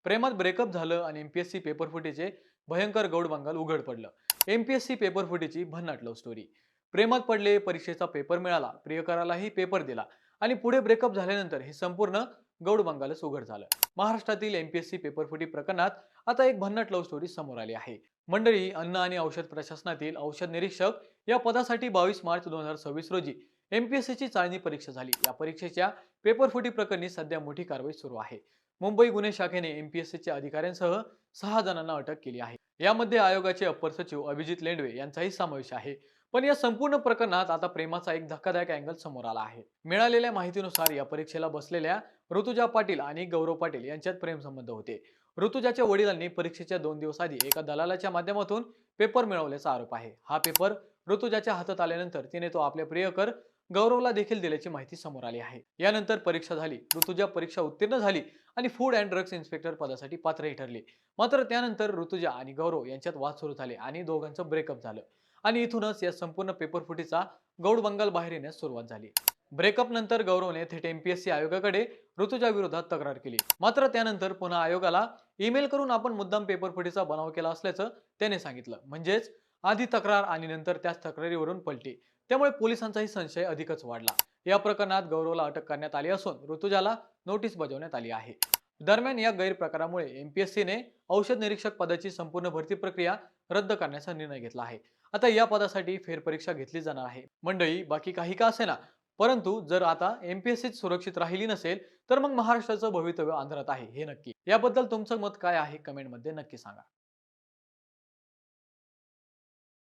प्रेमात ब्रेकअप झालं आणि एमपीएससी पेपरफुटीचे भयंकर गौडबंगाल उघड पडलं. एमपीएससी पेपरफुटीची भन्नाट लव्ह स्टोरी. प्रेमात पडले, परीक्षेचा पेपर मिळाला, प्रियकरालाही पेपर दिला आणि पुढे ब्रेकअप झाल्यानंतर हे संपूर्ण गौडबंगालच उघड झालं. महाराष्ट्रातील एमपीएससी पेपरफुटी प्रकरणात आता एक भन्नाट लव्ह स्टोरी समोर आली आहे. मंडळी, अन्न आणि औषध प्रशासनातील औषध निरीक्षक या पदासाठी 22 मार्च 2026 रोजी एमपीएससीची चाळणी परीक्षा झाली. या परीक्षेच्या पेपरफुटी प्रकरणी सध्या मोठी कारवाई सुरू आहे. मुंबई गुन्हे शाखेने एमपीएससीच्या अधिकाऱ्यांसह 6 जणांना अटक केली आहे. यामध्ये आयोगाचे अप्पर सचिव अभिजित लेंडवे यांचाही समावेश आहे. पण या संपूर्ण प्रकरणात आता प्रेमाचा एक धक्कादायक अँगल समोर आला आहे. मिळालेल्या माहितीनुसार या परीक्षेला बसलेल्या ऋतुजा पाटील आणि गौरव पाटील यांच्यात प्रेमसंबंध होते. ऋतुजाच्या वडिलांनी परीक्षेच्या 2 दिवस आधी एका दलालाच्या माध्यमातून पेपर मिळवल्याचा आरोप आहे. हा पेपर ऋतुजाच्या हातात आल्यानंतर तिने तो आपल्या प्रियकर गौरवला देखील दिल्याची माहिती समोर आली आहे. यानंतर परीक्षा झाली. ऋतुजा परीक्षा उत्तीर्ण झाली आणि फूड अँड ड्रग्स इन्स्पेक्टर पदासाठी पात्रही ठरली. मात्र त्यानंतर ऋतुजा आणि गौरव यांच्यात वाद सुरू झाले आणि दोघांचं ब्रेकअप झालं आणि इथूनच या संपूर्ण पेपरफुटीचा गौडबंगाल बाहेर येण्यास सुरुवात झाली. ब्रेकअप नंतर गौरवने थेट एमपीएससी आयोगाकडे ऋतुजा विरोधात तक्रार केली. मात्र त्यानंतर पुन्हा आयोगाला ईमेल करून आपण मुद्दाम पेपरफुटीचा बनाव केला असल्याचं त्याने सांगितलं. म्हणजेच आधी तक्रार आणि नंतर त्याच तक्रारीवरून पलटी. त्यामुळे पोलिसांचाही संशय अधिकच वाढला. या प्रकरणात गौरवला अटक करण्यात आली असून ऋतुजाला नोटीस बजावण्यात आली आहे. दरम्यान या गैरप्रकारामुळे एमपीएससीने औषध निरीक्षक पदाची संपूर्ण भरती प्रक्रिया रद्द करण्याचा निर्णय घेतला आहे. आता या पदासाठी फेरपरीक्षा घेतली जाणार आहे. मंडळी, बाकी काही का असेना, परंतु जर आता एमपीएससी सुरक्षित राहिली नसेल तर मग महाराष्ट्राचं भवितव्य अंधारात आहे हे नक्की. याबद्दल तुमचं मत काय आहे कमेंटमध्ये नक्की सांगा.